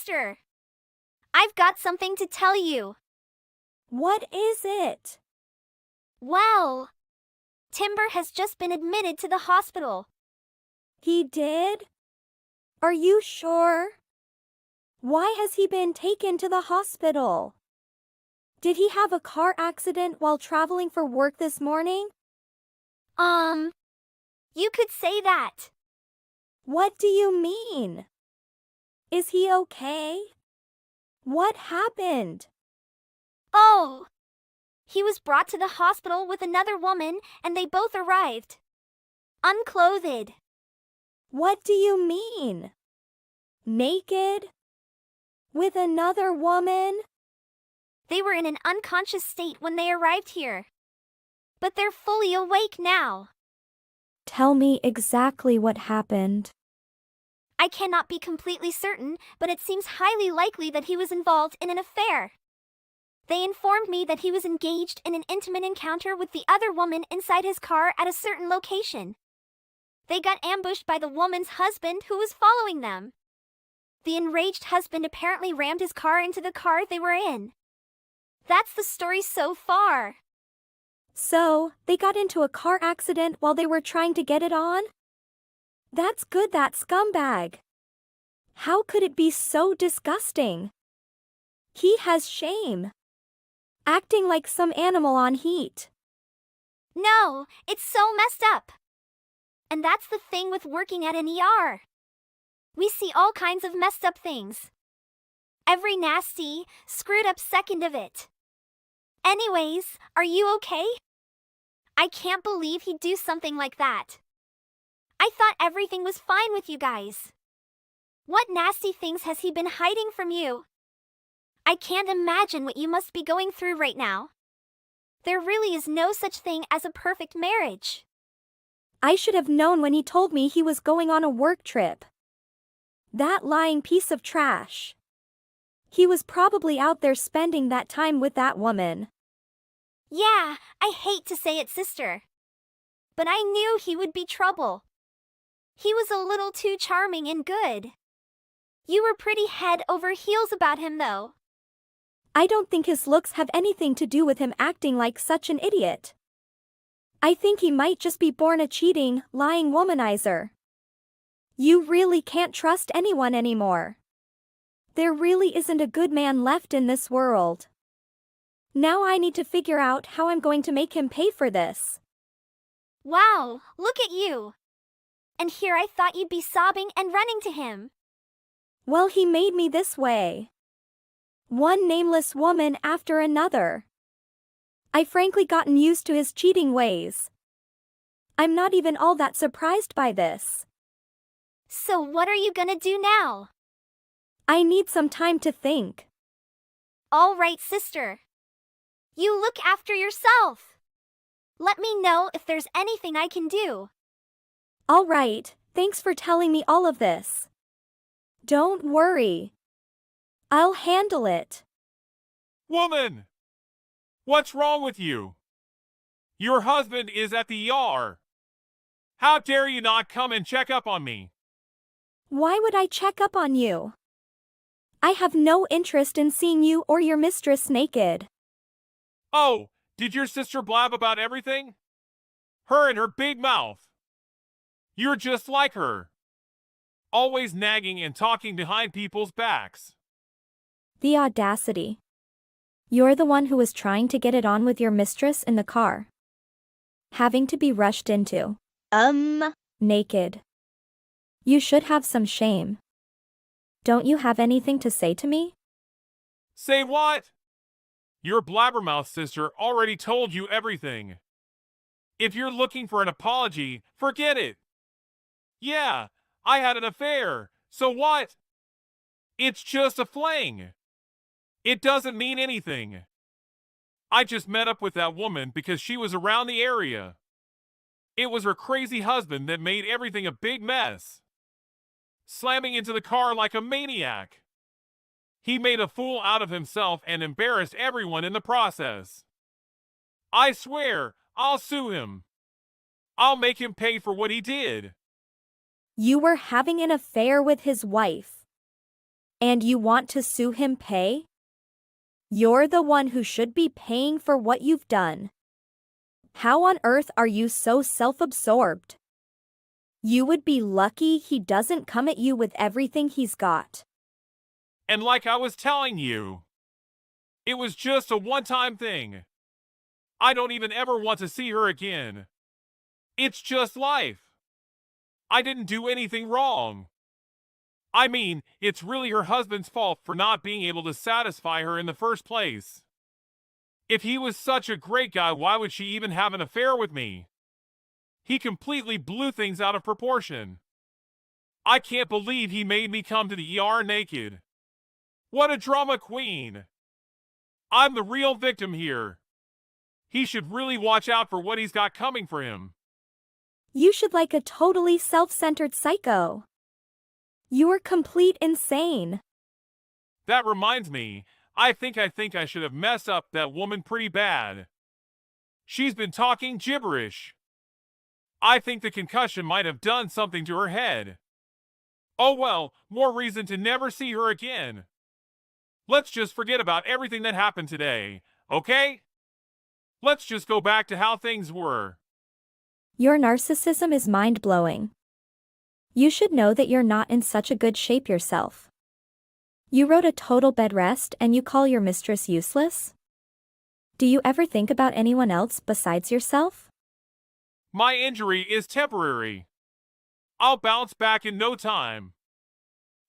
sister. I've got something to tell you. What is it? Well, Timber has just been admitted to the hospital. He did? Are you sure? Why has he been taken to the hospital? Did he have a car accident while traveling for work this morning? You could say that. What do you mean? Is he okay? What happened? Oh, he was brought to the hospital with another woman and they both arrived unclothed. What do you mean? Naked? With another woman? They were in an unconscious state when they arrived here. But they're fully awake now. Tell me exactly what happened. I cannot be completely certain, but it seems highly likely that he was involved in an affair. They informed me that he was engaged in an intimate encounter with the other woman inside his car at a certain location. They got ambushed by the woman's husband who was following them. The enraged husband apparently rammed his car into the car they were in. That's the story so far. So, they got into a car accident while they were trying to get it on? That's good, that scumbag. How could it be so disgusting? He has shame. Acting like some animal on heat. No, it's so messed up. And that's the thing with working at an ER. We see all kinds of messed up things. Every nasty, screwed up second of it. Anyways, are you okay? I can't believe he'd do something like that. I thought everything was fine with you guys. What nasty things has he been hiding from you? I can't imagine what you must be going through right now. There really is no such thing as a perfect marriage. I should have known when he told me he was going on a work trip. That lying piece of trash. He was probably out there spending that time with that woman. Yeah, I hate to say it, sister. But I knew he would be trouble. He was a little too charming and good. You were pretty head over heels about him, though. I don't think his looks have anything to do with him acting like such an idiot. I think he might just be born a cheating, lying womanizer. You really can't trust anyone anymore. There really isn't a good man left in this world. Now I need to figure out how I'm going to make him pay for this. Wow, look at you. And here I thought you'd be sobbing and running to him. Well, he made me this way. One nameless woman after another. I've frankly gotten used to his cheating ways. I'm not even all that surprised by this. So what are you gonna do now? I need some time to think. All right, sister. You look after yourself. Let me know if there's anything I can do. All right, thanks for telling me all of this. Don't worry. I'll handle it. Woman! What's wrong with you? Your husband is at the ER. How dare you not come and check up on me? Why would I check up on you? I have no interest in seeing you or your mistress naked. Oh, did your sister blab about everything? Her and her big mouth. You're just like her. Always nagging and talking behind people's backs. The audacity. You're the one who was trying to get it on with your mistress in the car. Having to be rushed into. Naked. You should have some shame. Don't you have anything to say to me? Say what? Your blabbermouth sister already told you everything. If you're looking for an apology, forget it. Yeah, I had an affair, so what? It's just a fling. It doesn't mean anything. I just met up with that woman because she was around the area. It was her crazy husband that made everything a big mess. Slamming into the car like a maniac. He made a fool out of himself and embarrassed everyone in the process. I swear, I'll sue him. I'll make him pay for what he did. You were having an affair with his wife. And you want to sue him pay? You're the one who should be paying for what you've done. How on earth are you so self-absorbed? You would be lucky he doesn't come at you with everything he's got. And like I was telling you, it was just a one-time thing. I don't even ever want to see her again. It's just life. I didn't do anything wrong. I mean, it's really her husband's fault for not being able to satisfy her in the first place. If he was such a great guy, why would she even have an affair with me? He completely blew things out of proportion. I can't believe he made me come to the ER naked. What a drama queen. I'm the real victim here. He should really watch out for what he's got coming for him. You should like a totally self-centered psycho. You're complete insane. That reminds me, I think I should have messed up that woman pretty bad. She's been talking gibberish. I think the concussion might have done something to her head. Oh well, more reason to never see her again. Let's just forget about everything that happened today, okay? Let's just go back to how things were. Your narcissism is mind-blowing. You should know that you're not in such a good shape yourself. You wrote a total bed rest and you call your mistress useless? Do you ever think about anyone else besides yourself? My injury is temporary. I'll bounce back in no time.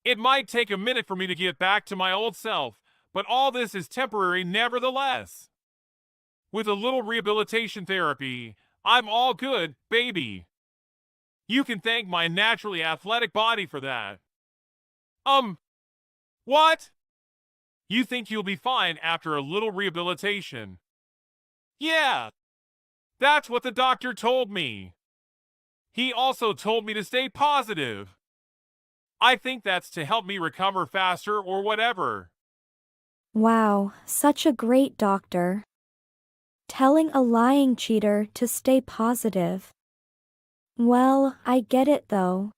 It might take a minute for me to get back to my old self, but all this is temporary nevertheless. With a little rehabilitation therapy, I'm all good, baby. You can thank my naturally athletic body for that. What? You think you'll be fine after a little rehabilitation? Yeah, that's what the doctor told me. He also told me to stay positive. I think that's to help me recover faster or whatever. Wow, such a great doctor. Telling a lying cheater to stay positive. Well, I get it though.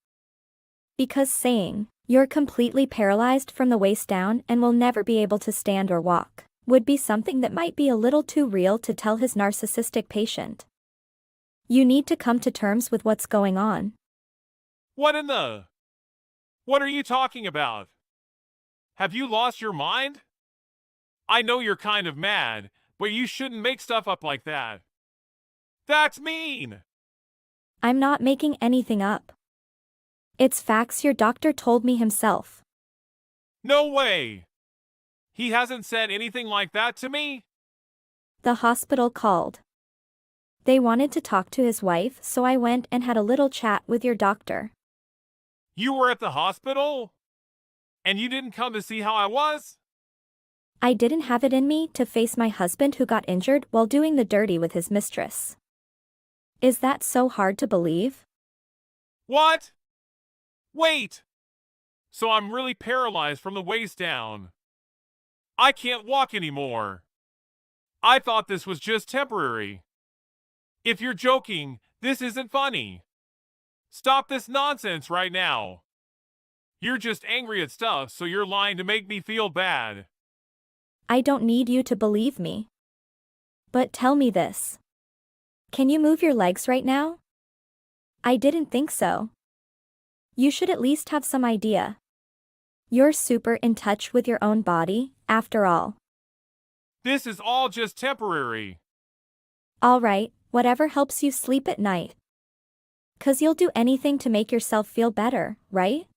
Because saying, you're completely paralyzed from the waist down and will never be able to stand or walk, would be something that might be a little too real to tell his narcissistic patient. You need to come to terms with what's going on. What are you talking about? Have you lost your mind? I know you're kind of mad, but you shouldn't make stuff up like that. That's mean! I'm not making anything up. It's facts your doctor told me himself. No way! He hasn't said anything like that to me? The hospital called. They wanted to talk to his wife, so I went and had a little chat with your doctor. You were at the hospital? And you didn't come to see how I was? I didn't have it in me to face my husband who got injured while doing the dirty with his mistress. Is that so hard to believe? What? Wait! So I'm really paralyzed from the waist down. I can't walk anymore. I thought this was just temporary. If you're joking, this isn't funny. Stop this nonsense right now. You're just angry at stuff, so you're lying to make me feel bad. I don't need you to believe me. But tell me this. Can you move your legs right now? I didn't think so. You should at least have some idea. You're super in touch with your own body, after all. This is all just temporary. All right, whatever helps you sleep at night. 'Cause you'll do anything to make yourself feel better, right?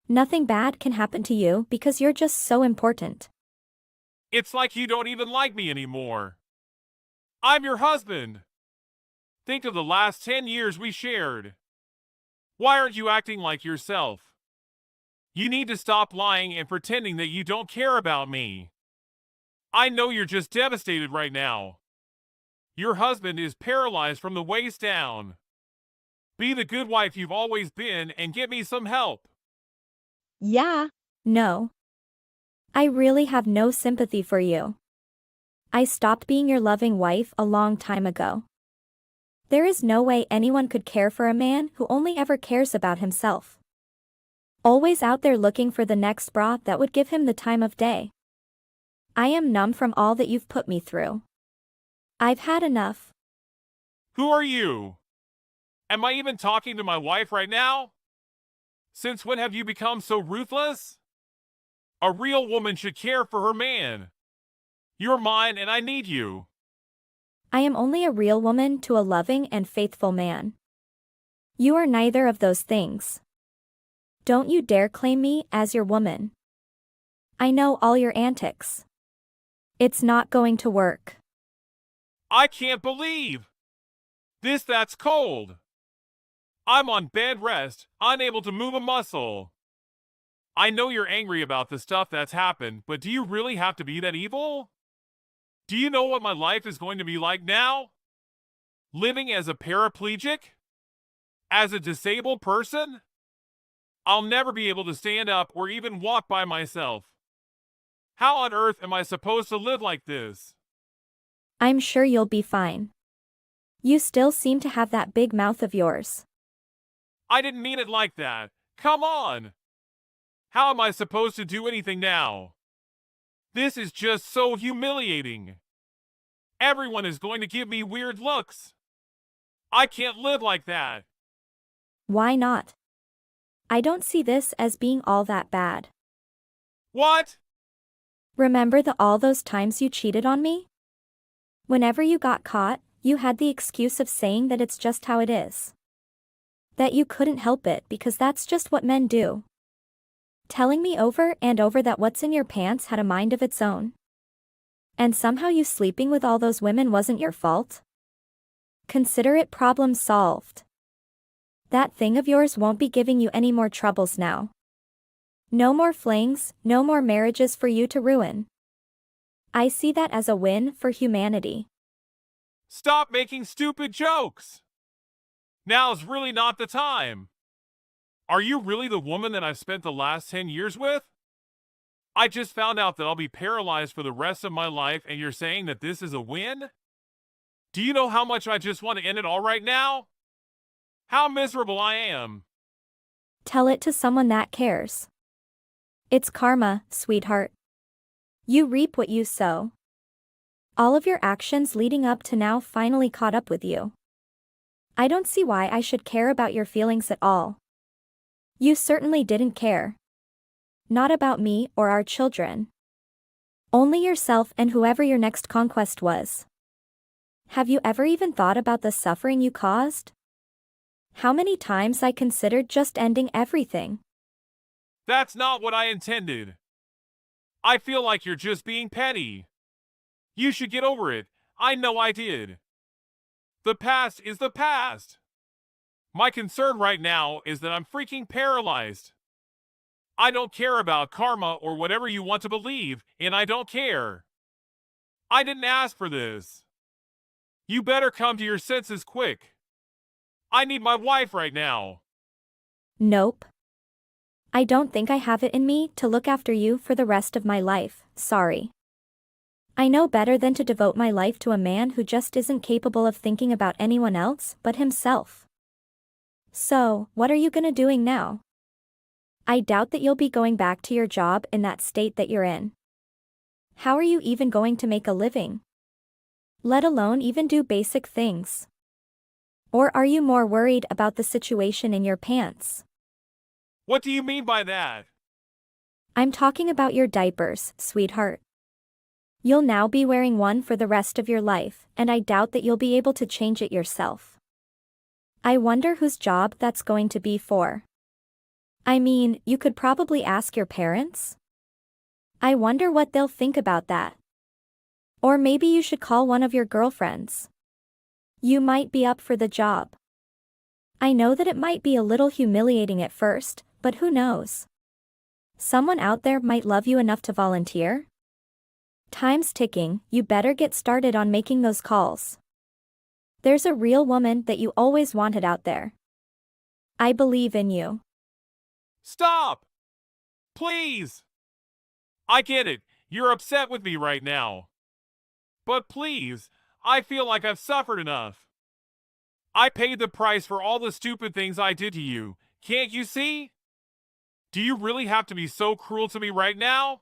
Nothing bad can happen to you because you're just so important. It's like you don't even like me anymore. I'm your husband. Think of the last 10 years we shared. Why aren't you acting like yourself? You need to stop lying and pretending that you don't care about me. I know you're just devastated right now. Your husband is paralyzed from the waist down. Be the good wife you've always been and get me some help. Yeah. No. I really have no sympathy for you. I stopped being your loving wife a long time ago. There is no way anyone could care for a man who only ever cares about himself. Always out there looking for the next bra that would give him the time of day. I am numb from all that you've put me through. I've had enough. Who are you? Am I even talking to my wife right now? Since when have you become so ruthless? A real woman should care for her man. You're mine and I need you. I am only a real woman to a loving and faithful man. You are neither of those things. Don't you dare claim me as your woman. I know all your antics. It's not going to work. I can't believe. That's cold. I'm on bed rest, unable to move a muscle. I know you're angry about the stuff that's happened, but do you really have to be that evil? Do you know what my life is going to be like now? Living as a paraplegic? As a disabled person? I'll never be able to stand up or even walk by myself. How on earth am I supposed to live like this? I'm sure you'll be fine. You still seem to have that big mouth of yours. I didn't mean it like that. Come on. How am I supposed to do anything now? This is just so humiliating. Everyone is going to give me weird looks. I can't live like that. Why not? I don't see this as being all that bad. What? Remember all those times you cheated on me? Whenever you got caught, you had the excuse of saying that it's just how it is. That you couldn't help it because that's just what men do. Telling me over and over that what's in your pants had a mind of its own. And somehow you sleeping with all those women wasn't your fault? Consider it problem solved. That thing of yours won't be giving you any more troubles now. No more flings, no more marriages for you to ruin. I see that as a win for humanity. Stop making stupid jokes. Now's really not the time. Are you really the woman that I've spent the last 10 years with? I just found out that I'll be paralyzed for the rest of my life and you're saying that this is a win? Do you know how much I just want to end it all right now? How miserable I am. Tell it to someone that cares. It's karma, sweetheart. You reap what you sow. All of your actions leading up to now finally caught up with you. I don't see why I should care about your feelings at all. You certainly didn't care. Not about me or our children. Only yourself and whoever your next conquest was. Have you ever even thought about the suffering you caused? How many times I considered just ending everything? That's not what I intended. I feel like you're just being petty. You should get over it. I know I did. The past is the past. My concern right now is that I'm freaking paralyzed. I don't care about karma or whatever you want to believe, and I don't care. I didn't ask for this. You better come to your senses quick. I need my wife right now. Nope. I don't think I have it in me to look after you for the rest of my life, sorry. I know better than to devote my life to a man who just isn't capable of thinking about anyone else but himself. So, what are you doing now? I doubt that you'll be going back to your job in that state that you're in. How are you even going to make a living? Let alone even do basic things. Or are you more worried about the situation in your pants? What do you mean by that? I'm talking about your diapers, sweetheart. You'll now be wearing one for the rest of your life, and I doubt that you'll be able to change it yourself. I wonder whose job that's going to be for. I mean, you could probably ask your parents? I wonder what they'll think about that. Or maybe you should call one of your girlfriends. You might be up for the job. I know that it might be a little humiliating at first, but who knows? Someone out there might love you enough to volunteer. Time's ticking, you better get started on making those calls. There's a real woman that you always wanted out there. I believe in you. Stop! Please! I get it, you're upset with me right now. But please, I feel like I've suffered enough. I paid the price for all the stupid things I did to you, can't you see? Do you really have to be so cruel to me right now?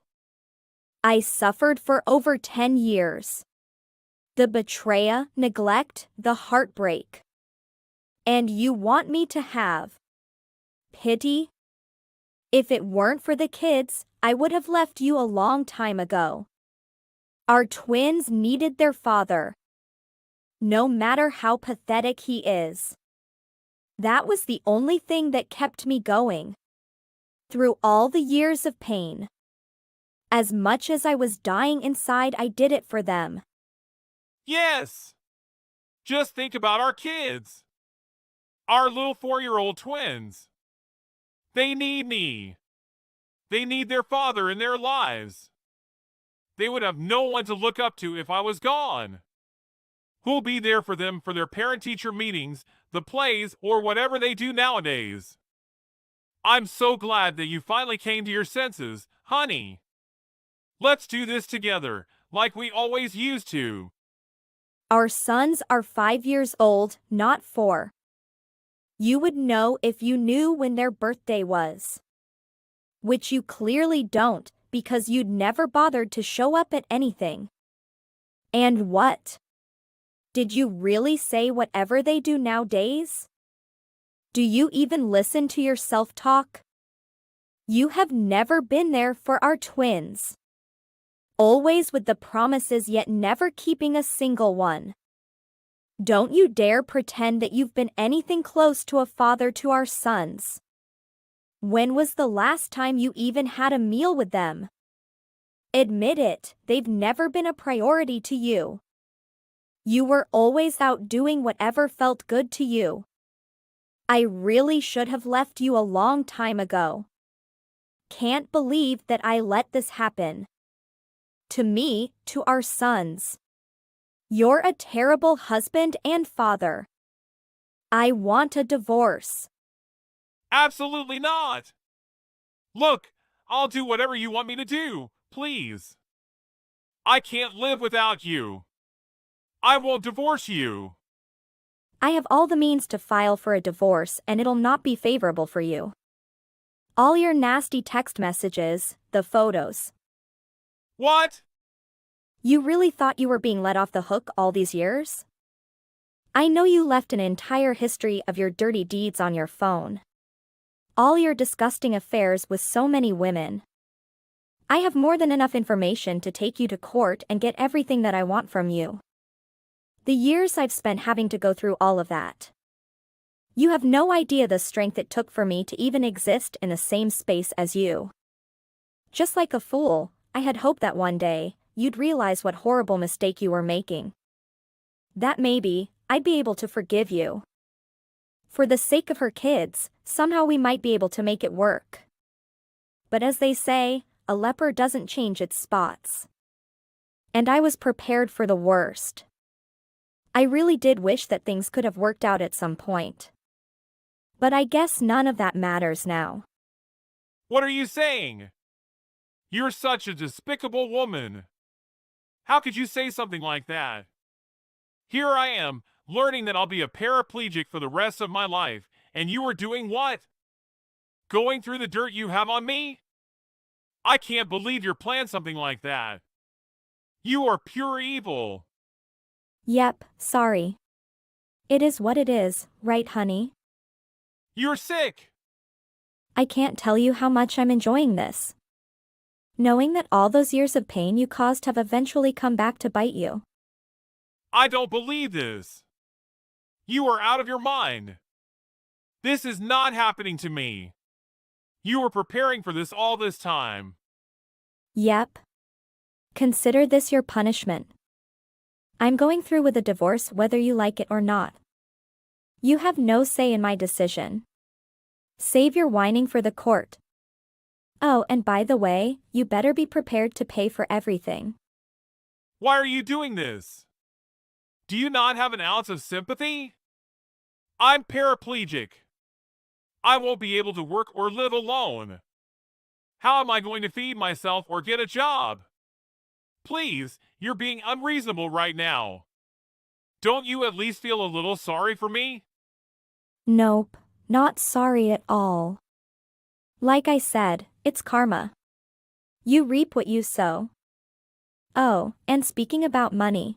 I suffered for over 10 years. The betrayal, neglect, the heartbreak. And you want me to have pity? If it weren't for the kids, I would have left you a long time ago. Our twins needed their father. No matter how pathetic he is. That was the only thing that kept me going. Through all the years of pain. As much as I was dying inside, I did it for them. Yes! Just think about our kids. Our little 4-year-old twins. They need me. They need their father in their lives. They would have no one to look up to if I was gone. Who'll be there for them for their parent-teacher meetings, the plays, or whatever they do nowadays? I'm so glad that you finally came to your senses, honey. Let's do this together, like we always used to. Our sons are 5 years old, not 4. You would know if you knew when their birthday was. Which you clearly don't, because you'd never bothered to show up at anything. And what? Did you really say whatever they do nowadays? Do you even listen to your self-talk? You have never been there for our twins. Always with the promises yet never keeping a single one. Don't you dare pretend that you've been anything close to a father to our sons. When was the last time you even had a meal with them? Admit it, they've never been a priority to you. You were always out doing whatever felt good to you. I really should have left you a long time ago. Can't believe that I let this happen. To me, to our sons. You're a terrible husband and father. I want a divorce. Absolutely not! Look, I'll do whatever you want me to do, please. I can't live without you. I won't divorce you. I have all the means to file for a divorce and it'll not be favorable for you. All your nasty text messages, the photos. What? You really thought you were being let off the hook all these years? I know you left an entire history of your dirty deeds on your phone. All your disgusting affairs with so many women. I have more than enough information to take you to court and get everything that I want from you. The years I've spent having to go through all of that. You have no idea the strength it took for me to even exist in the same space as you. Just like a fool, I had hoped that one day, you'd realize what horrible mistake you were making. That maybe, I'd be able to forgive you. For the sake of her kids, somehow we might be able to make it work. But as they say, a leper doesn't change its spots. And I was prepared for the worst. I really did wish that things could have worked out at some point. But I guess none of that matters now. What are you saying? You're such a despicable woman. How could you say something like that? Here I am, learning that I'll be a paraplegic for the rest of my life, and you are doing what? Going through the dirt you have on me? I can't believe you're planning something like that. You are pure evil. Yep, sorry. It is what it is, right, honey? You're sick. I can't tell you how much I'm enjoying this. Knowing that all those years of pain you caused have eventually come back to bite you. I don't believe this. You are out of your mind. This is not happening to me. You were preparing for this all this time. Yep. Consider this your punishment. I'm going through with a divorce whether you like it or not. You have no say in my decision. Save your whining for the court. Oh, and by the way, you better be prepared to pay for everything. Why are you doing this? Do you not have an ounce of sympathy? I'm paraplegic. I won't be able to work or live alone. How am I going to feed myself or get a job? Please, you're being unreasonable right now. Don't you at least feel a little sorry for me? Nope, not sorry at all. Like I said, it's karma. You reap what you sow. Oh, and speaking about money.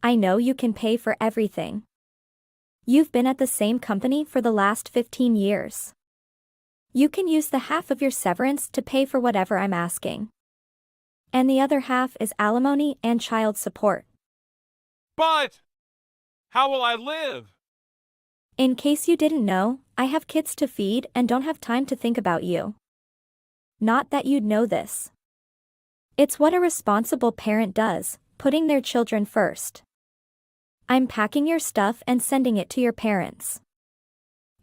I know you can pay for everything. You've been at the same company for the last 15 years. You can use the half of your severance to pay for whatever I'm asking. And the other half is alimony and child support. But how will I live? In case you didn't know, I have kids to feed and don't have time to think about you. Not that you'd know this. It's what a responsible parent does, putting their children first. I'm packing your stuff and sending it to your parents.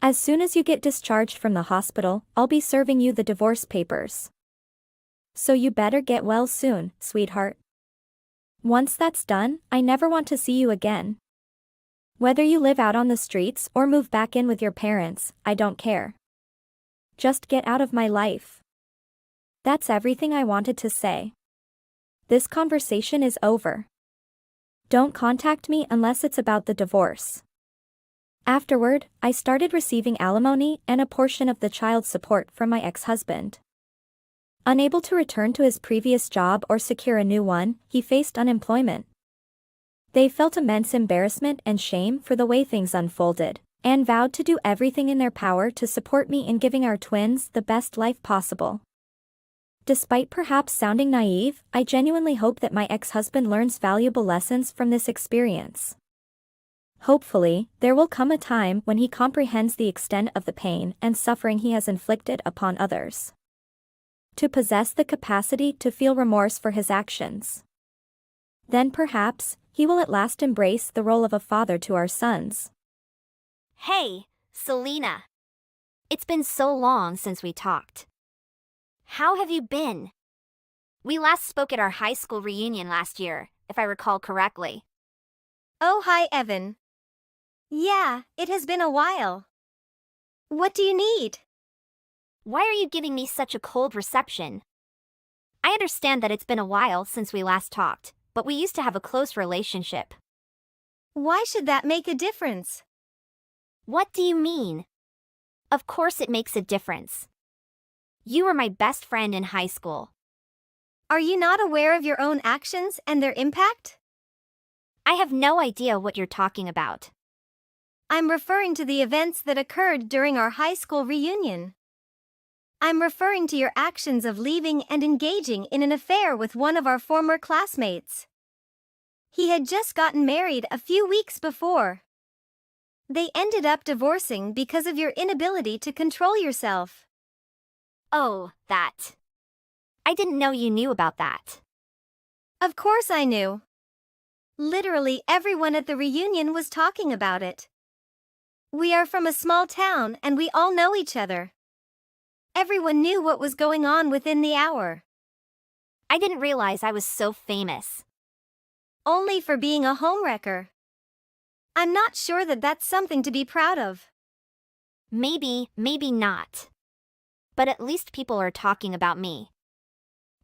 As soon as you get discharged from the hospital, I'll be serving you the divorce papers. So you better get well soon, sweetheart. Once that's done, I never want to see you again. Whether you live out on the streets or move back in with your parents, I don't care. Just get out of my life. That's everything I wanted to say. This conversation is over. Don't contact me unless it's about the divorce. Afterward, I started receiving alimony and a portion of the child support from my ex-husband. Unable to return to his previous job or secure a new one, he faced unemployment. They felt immense embarrassment and shame for the way things unfolded, and vowed to do everything in their power to support me in giving our twins the best life possible. Despite perhaps sounding naive, I genuinely hope that my ex-husband learns valuable lessons from this experience. Hopefully, there will come a time when he comprehends the extent of the pain and suffering he has inflicted upon others. To possess the capacity to feel remorse for his actions. Then perhaps, he will at last embrace the role of a father to our sons. Hey, Selena. It's been so long since we talked. How have you been? We last spoke at our high school reunion last year, if I recall correctly. Oh, hi, Evan. Yeah, it has been a while. What do you need? Why are you giving me such a cold reception? I understand that it's been a while since we last talked, but we used to have a close relationship. Why should that make a difference? What do you mean? Of course it makes a difference. You were my best friend in high school. Are you not aware of your own actions and their impact? I have no idea what you're talking about. I'm referring to the events that occurred during our high school reunion. I'm referring to your actions of leaving and engaging in an affair with one of our former classmates. He had just gotten married a few weeks before. They ended up divorcing because of your inability to control yourself. Oh, that. I didn't know you knew about that. Of course I knew. Literally everyone at the reunion was talking about it. We are from a small town and we all know each other. Everyone knew what was going on within the hour. I didn't realize I was so famous. Only for being a homewrecker. I'm not sure that that's something to be proud of. Maybe not. But at least people are talking about me.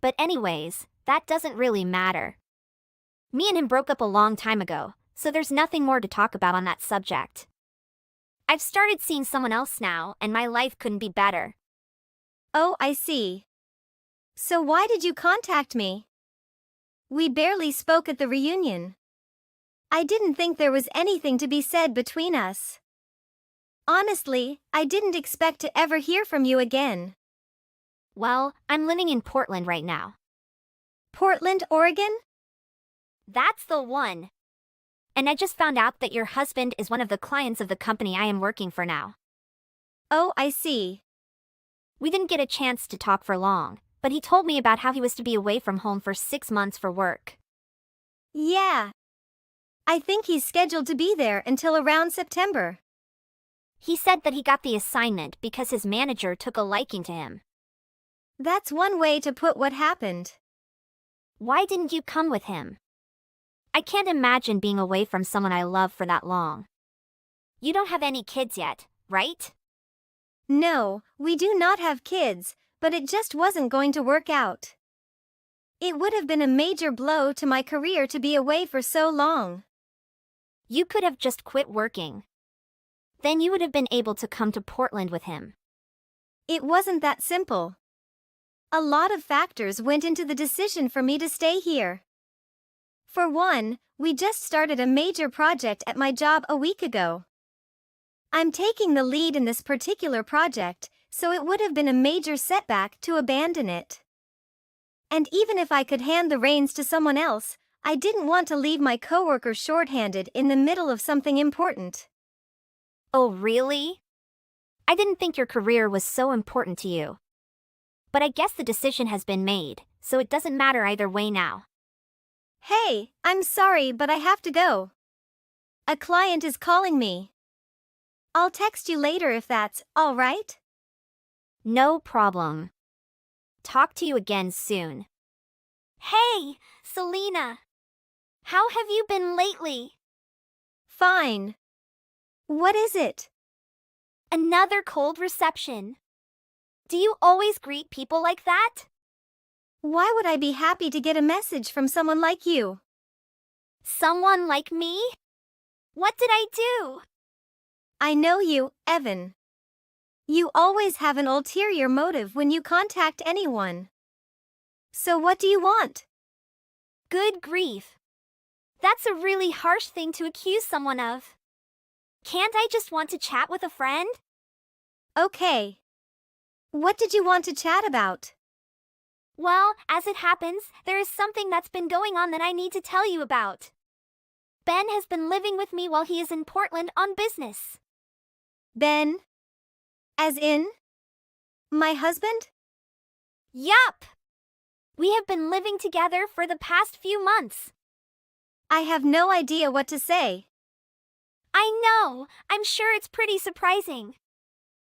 But anyways, that doesn't really matter. Me and him broke up a long time ago, so there's nothing more to talk about on that subject. I've started seeing someone else now, and my life couldn't be better. Oh, I see. So why did you contact me? We barely spoke at the reunion. I didn't think there was anything to be said between us. Honestly, I didn't expect to ever hear from you again. Well, I'm living in Portland right now. Portland, Oregon? That's the one. And I just found out that your husband is one of the clients of the company I am working for now. Oh, I see. We didn't get a chance to talk for long, but he told me about how he was to be away from home for 6 months for work. Yeah. I think he's scheduled to be there until around September. He said that he got the assignment because his manager took a liking to him. That's one way to put what happened. Why didn't you come with him? I can't imagine being away from someone I love for that long. You don't have any kids yet, right? No, we do not have kids, but it just wasn't going to work out. It would have been a major blow to my career to be away for so long. You could have just quit working. Then you would have been able to come to Portland with him. It wasn't that simple. A lot of factors went into the decision for me to stay here. For one, we just started a major project at my job a week ago. I'm taking the lead in this particular project, so it would have been a major setback to abandon it. And even if I could hand the reins to someone else, I didn't want to leave my coworker shorthanded in the middle of something important. Oh, really? I didn't think your career was so important to you. But I guess the decision has been made, so it doesn't matter either way now. Hey, I'm sorry, but I have to go. A client is calling me. I'll text you later if that's all right. No problem. Talk to you again soon. Hey, Selena. How have you been lately? Fine. What is it? Another cold reception. Do you always greet people like that? Why would I be happy to get a message from someone like you? Someone like me? What did I do? I know you, Evan. You always have an ulterior motive when you contact anyone. So what do you want? Good grief. That's a really harsh thing to accuse someone of. Can't I just want to chat with a friend? Okay. What did you want to chat about? Well, as it happens, there is something that's been going on that I need to tell you about. Ben has been living with me while he is in Portland on business. Ben? As in? My husband? Yup! We have been living together for the past few months. I have no idea what to say. I know, I'm sure it's pretty surprising.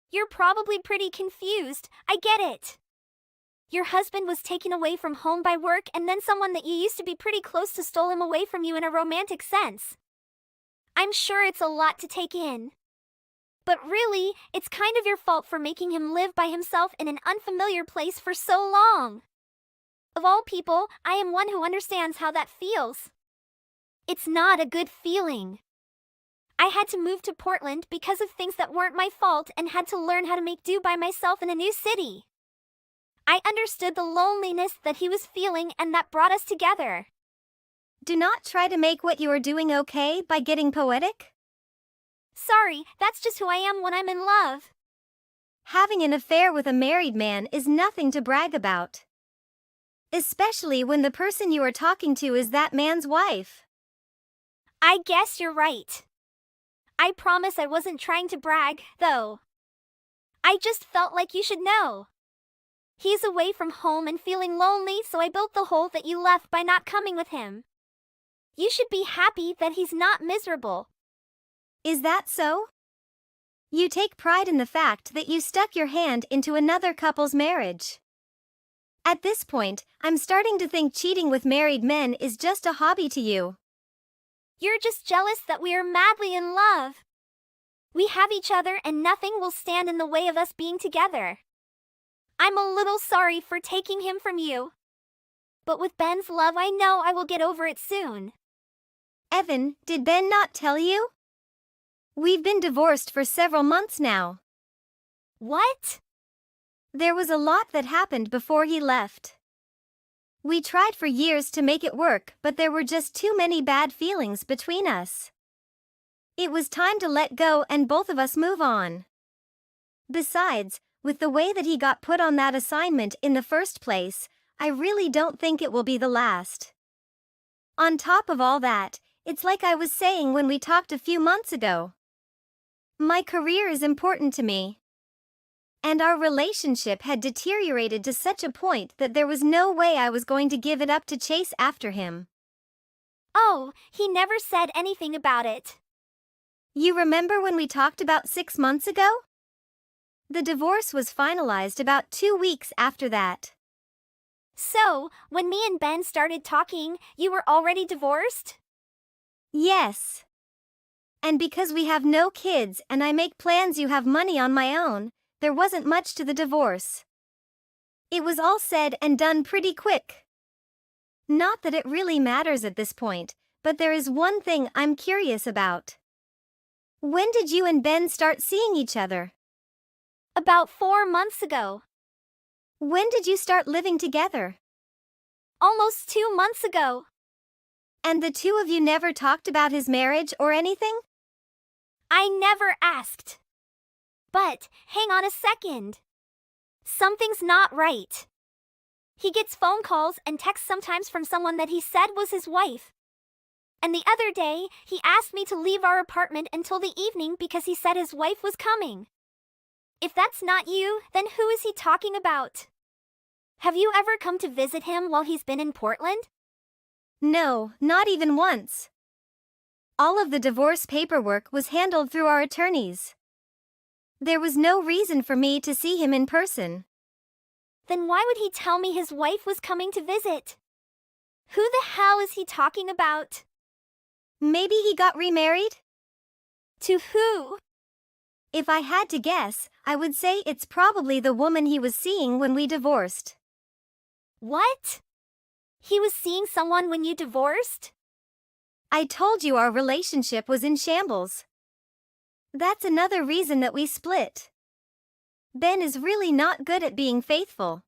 You're probably pretty confused, I get it. Your husband was taken away from home by work, and then someone that you used to be pretty close to stole him away from you in a romantic sense. I'm sure it's a lot to take in. But really, it's kind of your fault for making him live by himself in an unfamiliar place for so long. Of all people, I am one who understands how that feels. It's not a good feeling. I had to move to Portland because of things that weren't my fault and had to learn how to make do by myself in a new city. I understood the loneliness that he was feeling, and that brought us together. Do not try to make what you are doing okay by getting poetic. Sorry, that's just who I am when I'm in love. Having an affair with a married man is nothing to brag about. Especially when the person you are talking to is that man's wife. I guess you're right. I promise I wasn't trying to brag, though. I just felt like you should know. He's away from home and feeling lonely, so I built the hole that you left by not coming with him. You should be happy that he's not miserable. Is that so? You take pride in the fact that you stuck your hand into another couple's marriage. At this point, I'm starting to think cheating with married men is just a hobby to you. You're just jealous that we are madly in love. We have each other, and nothing will stand in the way of us being together. I'm a little sorry for taking him from you. But with Ben's love, I know I will get over it soon. Evan, did Ben not tell you? We've been divorced for several months now. What? There was a lot that happened before he left. We tried for years to make it work, but there were just too many bad feelings between us. It was time to let go and both of us move on. Besides, with the way that he got put on that assignment in the first place, I really don't think it will be the last. On top of all that, it's like I was saying when we talked a few months ago. My career is important to me. And our relationship had deteriorated to such a point that there was no way I was going to give it up to chase after him. Oh, he never said anything about it. You remember when we talked about 6 months ago? The divorce was finalized about 2 weeks after that. So, when me and Ben started talking, you were already divorced? Yes. And because we have no kids and I make plans you have money on my own, there wasn't much to the divorce. It was all said and done pretty quick. Not that it really matters at this point, but there is one thing I'm curious about. When did you and Ben start seeing each other? About 4 months ago. When did you start living together? Almost 2 months ago. And the two of you never talked about his marriage or anything? I never asked. But, hang on a second. Something's not right. He gets phone calls and texts sometimes from someone that he said was his wife. And the other day, he asked me to leave our apartment until the evening because he said his wife was coming. If that's not you, then who is he talking about? Have you ever come to visit him while he's been in Portland? No, not even once. All of the divorce paperwork was handled through our attorneys. There was no reason for me to see him in person. Then why would he tell me his wife was coming to visit? Who the hell is he talking about? Maybe he got remarried? To who? If I had to guess, I would say it's probably the woman he was seeing when we divorced. What? He was seeing someone when you divorced? I told you our relationship was in shambles. That's another reason that we split. Ben is really not good at being faithful.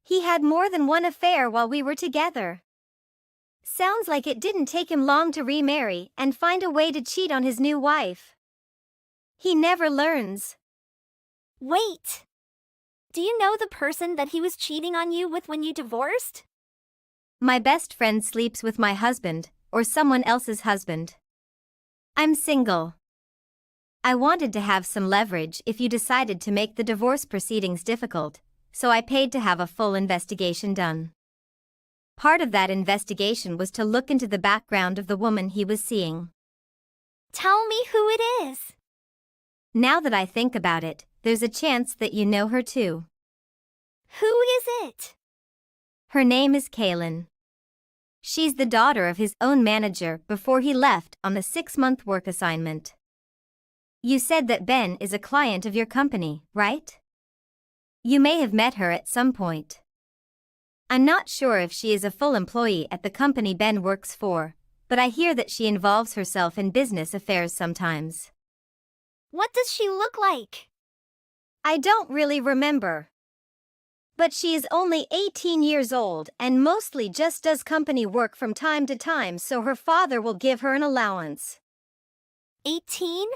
He had more than one affair while we were together. Sounds like it didn't take him long to remarry and find a way to cheat on his new wife. He never learns. Wait. Do you know the person that he was cheating on you with when you divorced? My best friend sleeps with my husband, or someone else's husband. I'm single. I wanted to have some leverage if you decided to make the divorce proceedings difficult, so I paid to have a full investigation done. Part of that investigation was to look into the background of the woman he was seeing. Tell me who it is. Now that I think about it, there's a chance that you know her too. Who is it? Her name is Kaylin. She's the daughter of his own manager before he left on the 6-month work assignment. You said that Ben is a client of your company, right? You may have met her at some point. I'm not sure if she is a full employee at the company Ben works for, but I hear that she involves herself in business affairs sometimes. What does she look like? I don't really remember. But she is only 18 years old and mostly just does company work from time to time, so her father will give her an allowance. 18?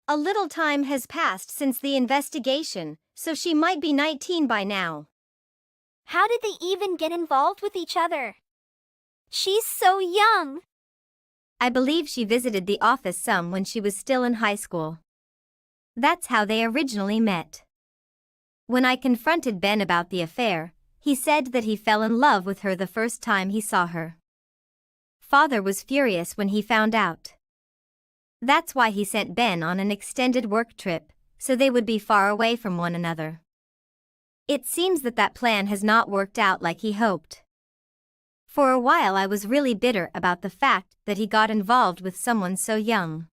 A little time has passed since the investigation, so she might be 19 by now. How did they even get involved with each other? She's so young. I believe she visited the office some when she was still in high school. That's how they originally met. When I confronted Ben about the affair, he said that he fell in love with her the first time he saw her. Father was furious when he found out. That's why he sent Ben on an extended work trip, so they would be far away from one another. It seems that plan has not worked out like he hoped. For a while I was really bitter about the fact that he got involved with someone so young.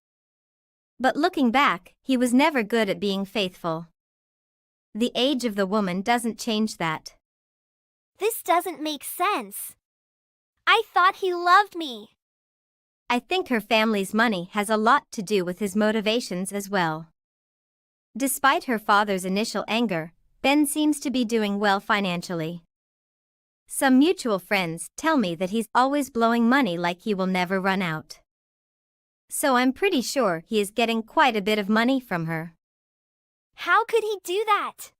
But looking back, he was never good at being faithful. The age of the woman doesn't change that. This doesn't make sense. I thought he loved me. I think her family's money has a lot to do with his motivations as well. Despite her father's initial anger, Ben seems to be doing well financially. Some mutual friends tell me that he's always blowing money like he will never run out. So I'm pretty sure he is getting quite a bit of money from her. How could he do that?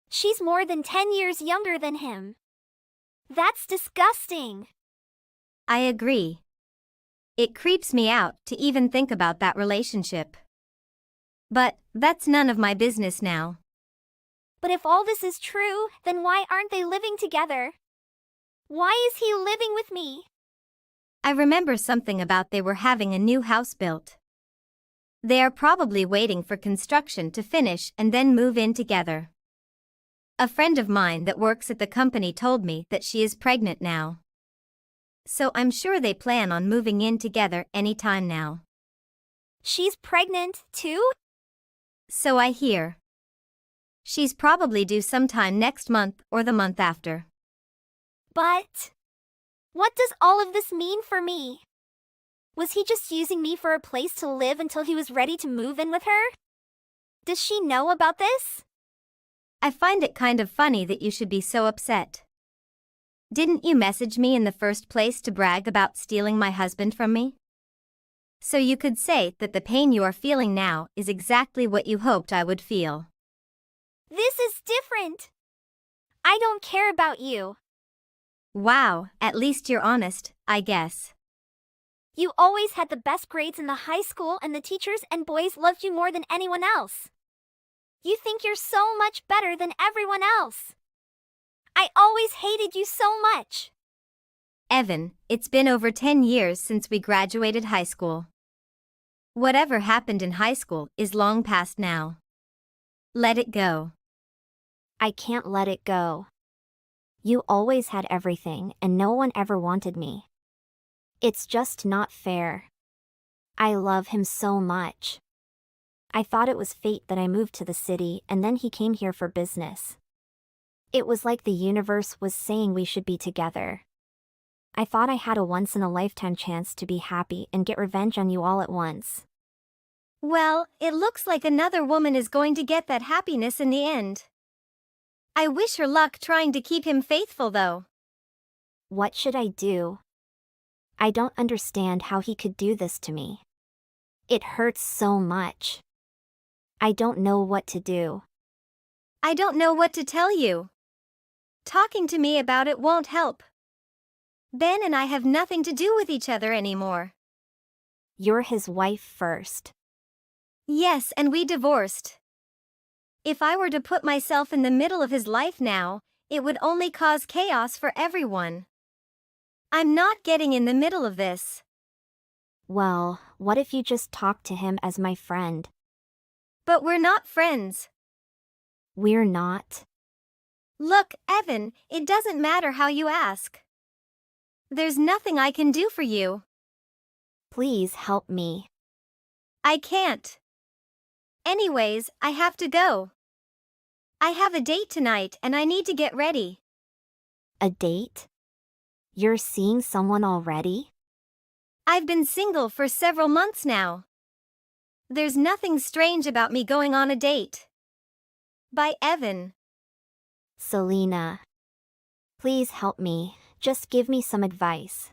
She's more than 10 years younger than him. That's disgusting. I agree. It creeps me out to even think about that relationship. But that's none of my business now. But if all this is true, then why aren't they living together? Why is he living with me? I remember something about they were having a new house built. They are probably waiting for construction to finish and then move in together. A friend of mine that works at the company told me that she is pregnant now. So I'm sure they plan on moving in together anytime now. She's pregnant, too? So I hear. She's probably due sometime next month or the month after. But what does all of this mean for me? Was he just using me for a place to live until he was ready to move in with her? Does she know about this? I find it kind of funny that you should be so upset. Didn't you message me in the first place to brag about stealing my husband from me? So you could say that the pain you are feeling now is exactly what you hoped I would feel. This is different. I don't care about you. Wow, at least you're honest, I guess. You always had the best grades in the high school and the teachers and boys loved you more than anyone else. You think you're so much better than everyone else. I always hated you so much. Evan, it's been over 10 years since we graduated high school. Whatever happened in high school is long past now. Let it go. I can't let it go. You always had everything and no one ever wanted me. It's just not fair. I love him so much. I thought it was fate that I moved to the city and then he came here for business. It was like the universe was saying we should be together. I thought I had a once-in-a-lifetime chance to be happy and get revenge on you all at once. Well, it looks like another woman is going to get that happiness in the end. I wish her luck trying to keep him faithful though. What should I do? I don't understand how he could do this to me. It hurts so much. I don't know what to do. I don't know what to tell you. Talking to me about it won't help. Ben and I have nothing to do with each other anymore. You're his wife first. Yes, and we divorced. If I were to put myself in the middle of his life now, it would only cause chaos for everyone. I'm not getting in the middle of this. Well, what if you just talk to him as my friend? But we're not friends. We're not. Look, Evan, it doesn't matter how you ask. There's nothing I can do for you. Please help me. I can't. Anyways, I have to go. I have a date tonight and I need to get ready. A date? You're seeing someone already? I've been single for several months now. There's nothing strange about me going on a date. Bye, Evan. Selena. Please help me, just give me some advice.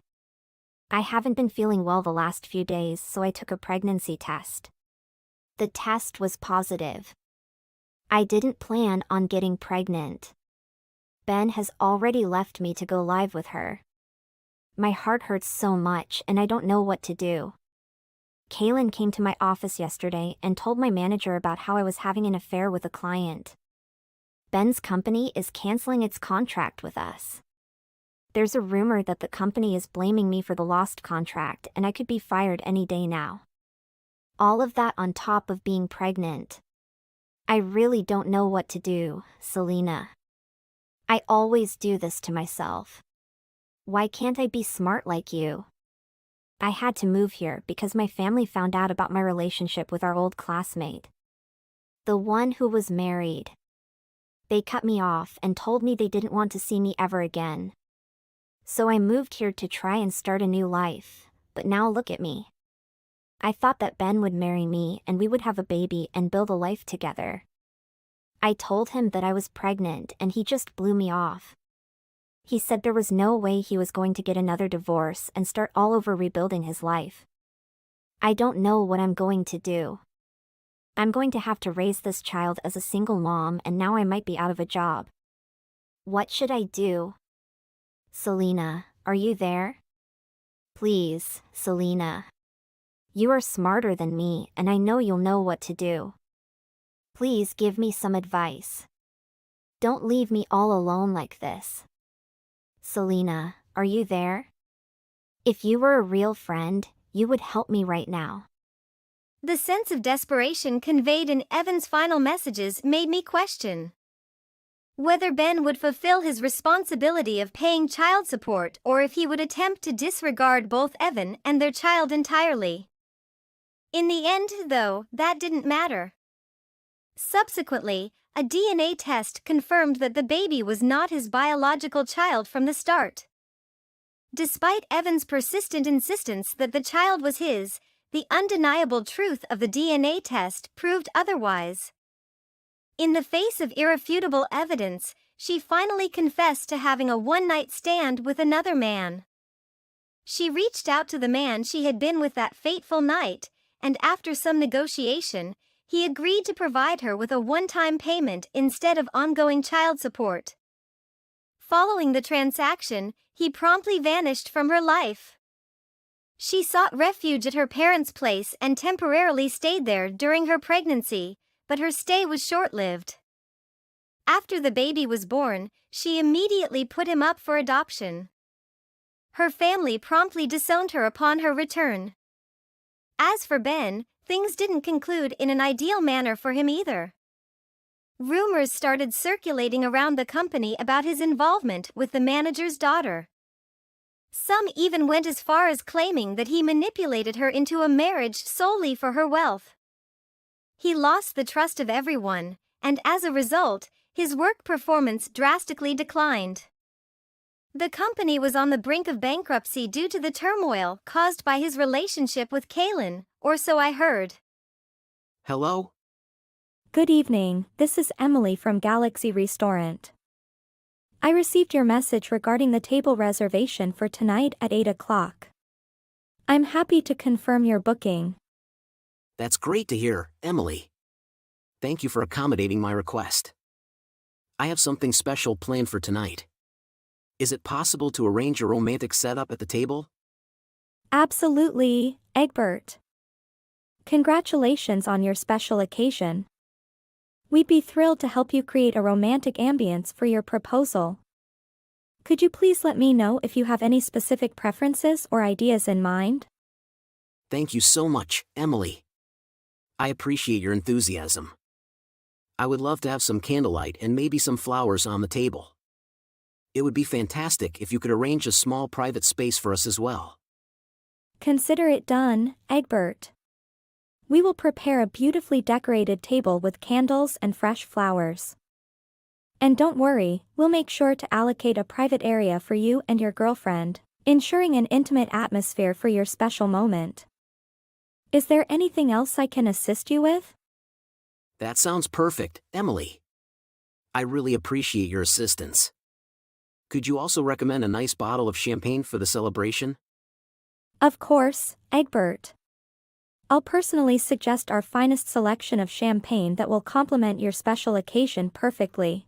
I haven't been feeling well the last few days, so I took a pregnancy test. The test was positive. I didn't plan on getting pregnant. Ben has already left me to go live with her. My heart hurts so much and I don't know what to do. Kaylin came to my office yesterday and told my manager about how I was having an affair with a client. Ben's company is canceling its contract with us. There's a rumor that the company is blaming me for the lost contract and I could be fired any day now. All of that on top of being pregnant. I really don't know what to do, Selena. I always do this to myself. Why can't I be smart like you? I had to move here because my family found out about my relationship with our old classmate. The one who was married. They cut me off and told me they didn't want to see me ever again. So I moved here to try and start a new life, but now look at me. I thought that Ben would marry me and we would have a baby and build a life together. I told him that I was pregnant and he just blew me off. He said there was no way he was going to get another divorce and start all over rebuilding his life. I don't know what I'm going to do. I'm going to have to raise this child as a single mom and now I might be out of a job. What should I do? Selena, are you there? Please, Selena. You are smarter than me and I know you'll know what to do. Please give me some advice. Don't leave me all alone like this. Selena, are you there? If you were a real friend, you would help me right now. The sense of desperation conveyed in Evan's final messages made me question whether Ben would fulfill his responsibility of paying child support or if he would attempt to disregard both Evan and their child entirely. In the end, though, that didn't matter. Subsequently, a DNA test confirmed that the baby was not his biological child from the start. Despite Evan's persistent insistence that the child was his, the undeniable truth of the DNA test proved otherwise. In the face of irrefutable evidence, she finally confessed to having a one-night stand with another man. She reached out to the man she had been with that fateful night, and after some negotiation, he agreed to provide her with a one-time payment instead of ongoing child support. Following the transaction, he promptly vanished from her life. She sought refuge at her parents' place and temporarily stayed there during her pregnancy, but her stay was short-lived. After the baby was born, she immediately put him up for adoption. Her family promptly disowned her upon her return. As for Ben, things didn't conclude in an ideal manner for him either. Rumors started circulating around the company about his involvement with the manager's daughter. Some even went as far as claiming that he manipulated her into a marriage solely for her wealth. He lost the trust of everyone, and as a result, his work performance drastically declined. The company was on the brink of bankruptcy due to the turmoil caused by his relationship with Kaylin, or so I heard. Hello? Good evening, this is Emily from Galaxy Restaurant. I received your message regarding the table reservation for tonight at 8 o'clock. I'm happy to confirm your booking. That's great to hear, Emily. Thank you for accommodating my request. I have something special planned for tonight. Is it possible to arrange a romantic setup at the table? Absolutely, Egbert. Congratulations on your special occasion. We'd be thrilled to help you create a romantic ambience for your proposal. Could you please let me know if you have any specific preferences or ideas in mind? Thank you so much, Emily. I appreciate your enthusiasm. I would love to have some candlelight and maybe some flowers on the table. It would be fantastic if you could arrange a small private space for us as well. Consider it done, Egbert. We will prepare a beautifully decorated table with candles and fresh flowers. And don't worry, we'll make sure to allocate a private area for you and your girlfriend, ensuring an intimate atmosphere for your special moment. Is there anything else I can assist you with? That sounds perfect, Emily. I really appreciate your assistance. Could you also recommend a nice bottle of champagne for the celebration? Of course, Egbert. I'll personally suggest our finest selection of champagne that will complement your special occasion perfectly.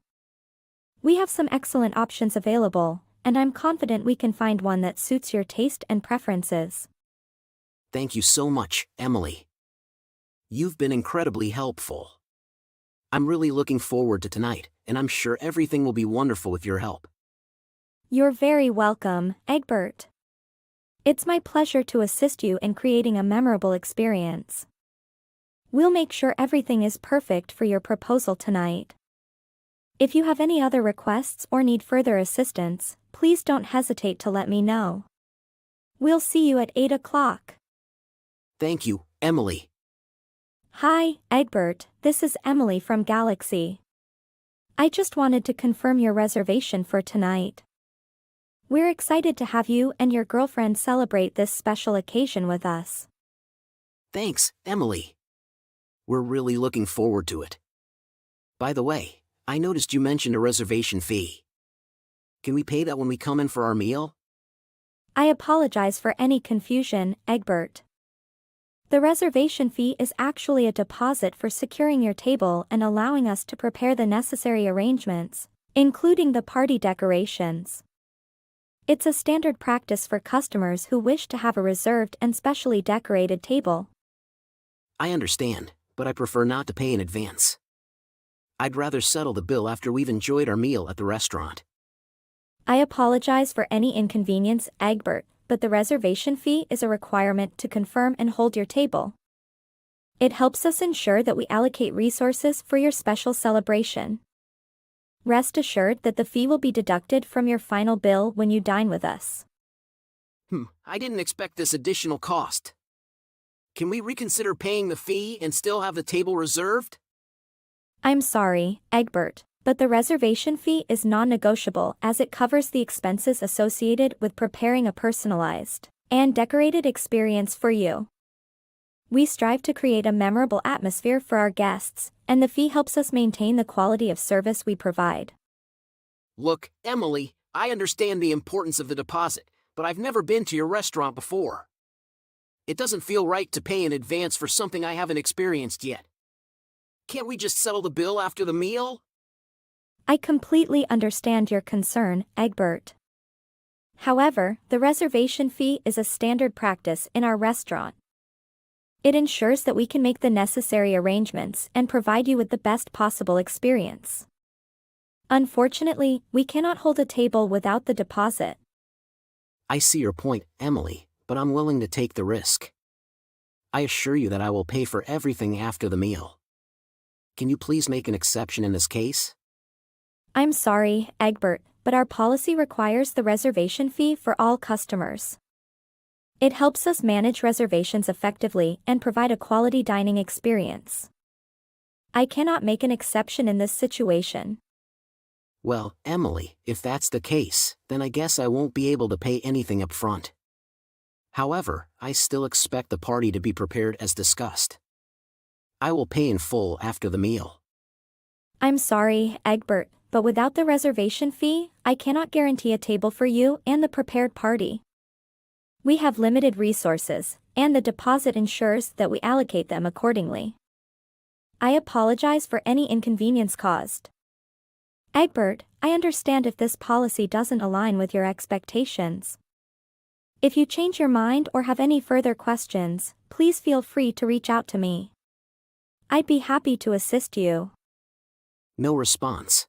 We have some excellent options available, and I'm confident we can find one that suits your taste and preferences. Thank you so much, Emily. You've been incredibly helpful. I'm really looking forward to tonight, and I'm sure everything will be wonderful with your help. You're very welcome, Egbert. It's my pleasure to assist you in creating a memorable experience. We'll make sure everything is perfect for your proposal tonight. If you have any other requests or need further assistance, please don't hesitate to let me know. We'll see you at 8 o'clock. Thank you, Emily. Hi, Egbert, this is Emily from Galaxy. I just wanted to confirm your reservation for tonight. We're excited to have you and your girlfriend celebrate this special occasion with us. Thanks, Emily. We're really looking forward to it. By the way, I noticed you mentioned a reservation fee. Can we pay that when we come in for our meal? I apologize for any confusion, Egbert. The reservation fee is actually a deposit for securing your table and allowing us to prepare the necessary arrangements, including the party decorations. It's a standard practice for customers who wish to have a reserved and specially decorated table. I understand, but I prefer not to pay in advance. I'd rather settle the bill after we've enjoyed our meal at the restaurant. I apologize for any inconvenience, Egbert, but the reservation fee is a requirement to confirm and hold your table. It helps us ensure that we allocate resources for your special celebration. Rest assured that the fee will be deducted from your final bill when you dine with us. I didn't expect this additional cost. Can we reconsider paying the fee and still have the table reserved? I'm sorry, Egbert, but the reservation fee is non-negotiable as it covers the expenses associated with preparing a personalized and decorated experience for you. We strive to create a memorable atmosphere for our guests, and the fee helps us maintain the quality of service we provide. Look, Emily, I understand the importance of the deposit, but I've never been to your restaurant before. It doesn't feel right to pay in advance for something I haven't experienced yet. Can't we just settle the bill after the meal? I completely understand your concern, Egbert. However, the reservation fee is a standard practice in our restaurant. It ensures that we can make the necessary arrangements and provide you with the best possible experience. Unfortunately, we cannot hold a table without the deposit. I see your point, Emily, but I'm willing to take the risk. I assure you that I will pay for everything after the meal. Can you please make an exception in this case? I'm sorry, Egbert, but our policy requires the reservation fee for all customers. It helps us manage reservations effectively and provide a quality dining experience. I cannot make an exception in this situation. Well, Emily, if that's the case, then I guess I won't be able to pay anything up front. However, I still expect the party to be prepared as discussed. I will pay in full after the meal. I'm sorry, Egbert, but without the reservation fee, I cannot guarantee a table for you and the prepared party. We have limited resources, and the deposit ensures that we allocate them accordingly. I apologize for any inconvenience caused. Egbert, I understand if this policy doesn't align with your expectations. If you change your mind or have any further questions, please feel free to reach out to me. I'd be happy to assist you. No response.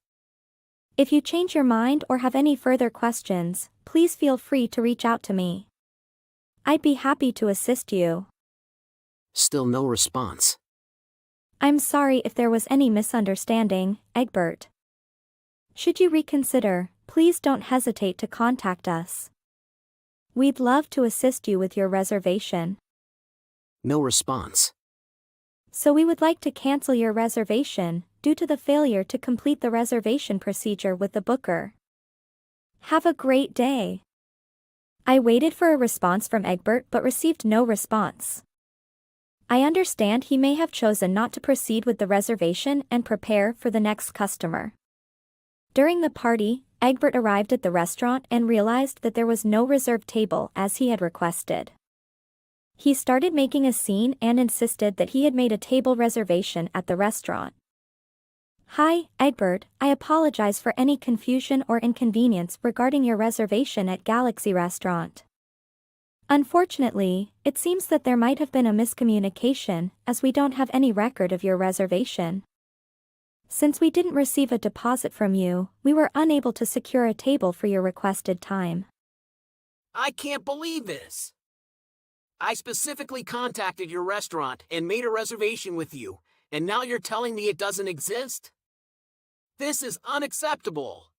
If you change your mind or have any further questions, please feel free to reach out to me. I'd be happy to assist you. Still no response. I'm sorry if there was any misunderstanding, Egbert. Should you reconsider, please don't hesitate to contact us. We'd love to assist you with your reservation. No response. So we would like to cancel your reservation, due to the failure to complete the reservation procedure with the booker. Have a great day. I waited for a response from Egbert but received no response. I understand he may have chosen not to proceed with the reservation and prepare for the next customer. During the party, Egbert arrived at the restaurant and realized that there was no reserved table as he had requested. He started making a scene and insisted that he had made a table reservation at the restaurant. Hi, Egbert, I apologize for any confusion or inconvenience regarding your reservation at Galaxy Restaurant. Unfortunately, it seems that there might have been a miscommunication, as we don't have any record of your reservation. Since we didn't receive a deposit from you, we were unable to secure a table for your requested time. I can't believe this. I specifically contacted your restaurant and made a reservation with you, and now you're telling me it doesn't exist? This is unacceptable.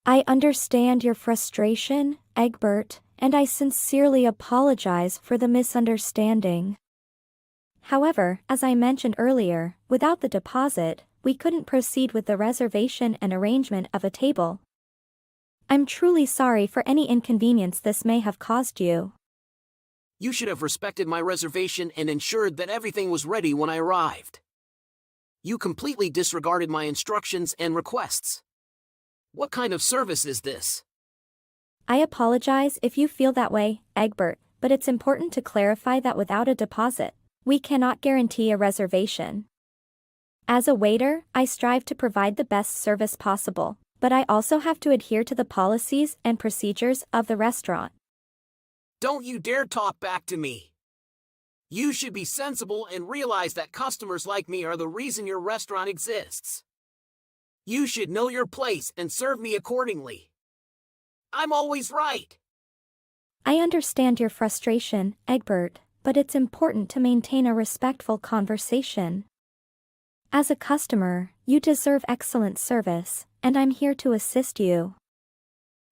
I understand your frustration, Egbert, and I sincerely apologize for the misunderstanding. However, as I mentioned earlier, without the deposit, we couldn't proceed with the reservation and arrangement of a table. I'm truly sorry for any inconvenience this may have caused you. You should have respected my reservation and ensured that everything was ready when I arrived. You completely disregarded my instructions and requests. What kind of service is this? I apologize if you feel that way, Egbert, but it's important to clarify that without a deposit, we cannot guarantee a reservation. As a waiter, I strive to provide the best service possible, but I also have to adhere to the policies and procedures of the restaurant. Don't you dare talk back to me. You should be sensible and realize that customers like me are the reason your restaurant exists. You should know your place and serve me accordingly. I'm always right. I understand your frustration, Egbert, but it's important to maintain a respectful conversation. As a customer, you deserve excellent service, and I'm here to assist you.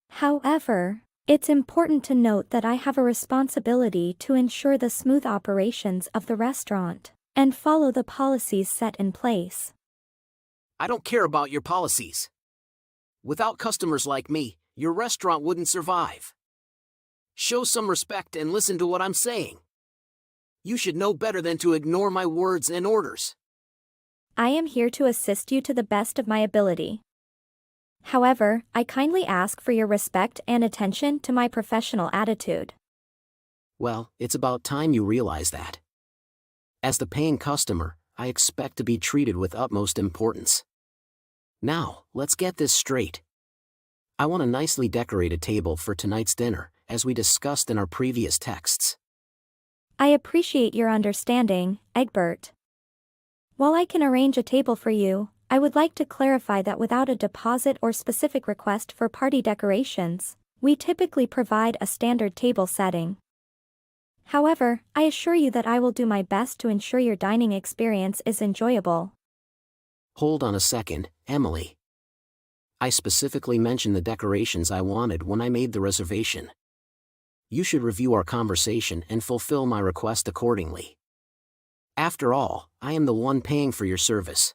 However, it's important to note that I have a responsibility to ensure the smooth operations of the restaurant and follow the policies set in place. I don't care about your policies. Without customers like me, your restaurant wouldn't survive. Show some respect and listen to what I'm saying. You should know better than to ignore my words and orders. I am here to assist you to the best of my ability. However, I kindly ask for your respect and attention to my professional attitude. Well, it's about time you realize that. As the paying customer, I expect to be treated with utmost importance. Now, let's get this straight. I want a nicely decorated table for tonight's dinner, as we discussed in our previous texts. I appreciate your understanding, Egbert. While I can arrange a table for you, I would like to clarify that without a deposit or specific request for party decorations, we typically provide a standard table setting. However, I assure you that I will do my best to ensure your dining experience is enjoyable. Hold on a second, Emily. I specifically mentioned the decorations I wanted when I made the reservation. You should review our conversation and fulfill my request accordingly. After all, I am the one paying for your service.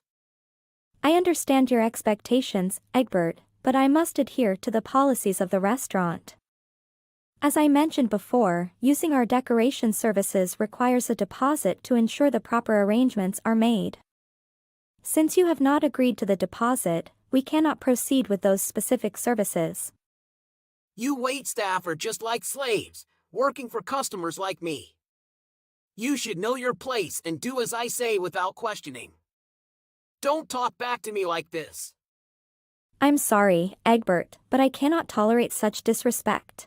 I understand your expectations, Egbert, but I must adhere to the policies of the restaurant. As I mentioned before, using our decoration services requires a deposit to ensure the proper arrangements are made. Since you have not agreed to the deposit, we cannot proceed with those specific services. You waitstaff are just like slaves, working for customers like me. You should know your place and do as I say without questioning. Don't talk back to me like this. I'm sorry, Egbert, but I cannot tolerate such disrespect.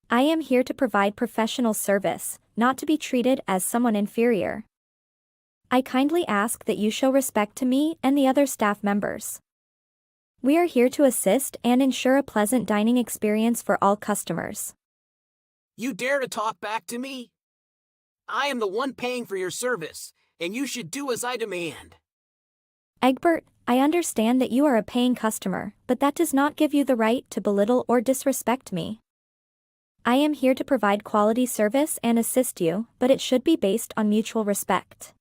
I am here to provide professional service, not to be treated as someone inferior. I kindly ask that you show respect to me and the other staff members. We are here to assist and ensure a pleasant dining experience for all customers. You dare to talk back to me? I am the one paying for your service, and you should do as I demand. Egbert, I understand that you are a paying customer, but that does not give you the right to belittle or disrespect me. I am here to provide quality service and assist you, but it should be based on mutual respect.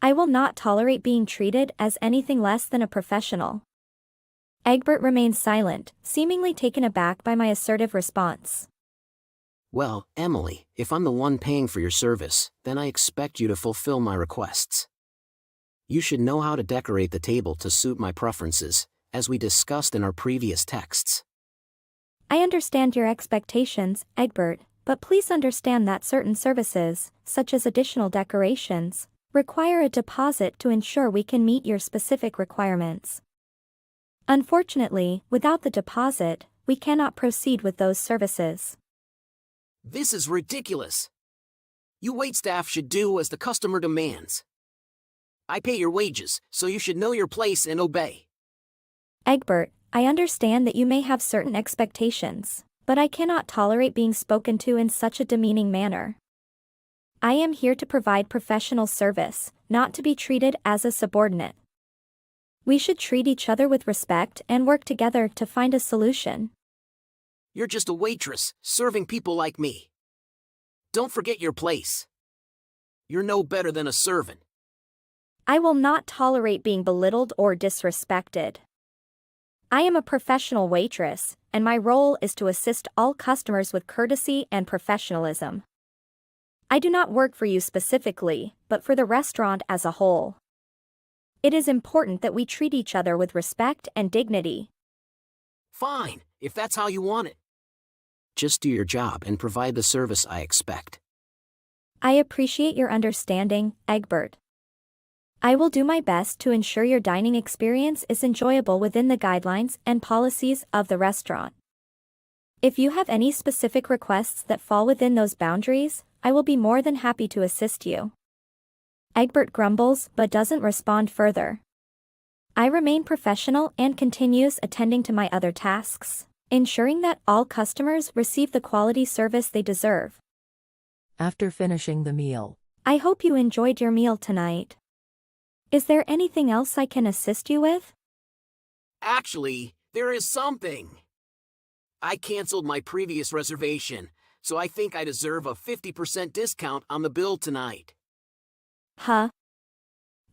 I will not tolerate being treated as anything less than a professional. Egbert remained silent, seemingly taken aback by my assertive response. Well, Emily, if I'm the one paying for your service, then I expect you to fulfill my requests. You should know how to decorate the table to suit my preferences, as we discussed in our previous texts. I understand your expectations, Egbert, but please understand that certain services, such as additional decorations, require a deposit to ensure we can meet your specific requirements. Unfortunately, without the deposit, we cannot proceed with those services. This is ridiculous. You waitstaff should do as the customer demands. I pay your wages, so you should know your place and obey. Egbert, I understand that you may have certain expectations, but I cannot tolerate being spoken to in such a demeaning manner. I am here to provide professional service, not to be treated as a subordinate. We should treat each other with respect and work together to find a solution. You're just a waitress, serving people like me. Don't forget your place. You're no better than a servant. I will not tolerate being belittled or disrespected. I am a professional waitress, and my role is to assist all customers with courtesy and professionalism. I do not work for you specifically, but for the restaurant as a whole. It is important that we treat each other with respect and dignity. Fine, if that's how you want it. Just do your job and provide the service I expect. I appreciate your understanding, Egbert. I will do my best to ensure your dining experience is enjoyable within the guidelines and policies of the restaurant. If you have any specific requests that fall within those boundaries, I will be more than happy to assist you. Egbert grumbles but doesn't respond further. I remain professional and continues attending to my other tasks, ensuring that all customers receive the quality service they deserve. After finishing the meal, I hope you enjoyed your meal tonight. Is there anything else I can assist you with? Actually, there is something. I canceled my previous reservation, so I think I deserve a 50% discount on the bill tonight. Huh?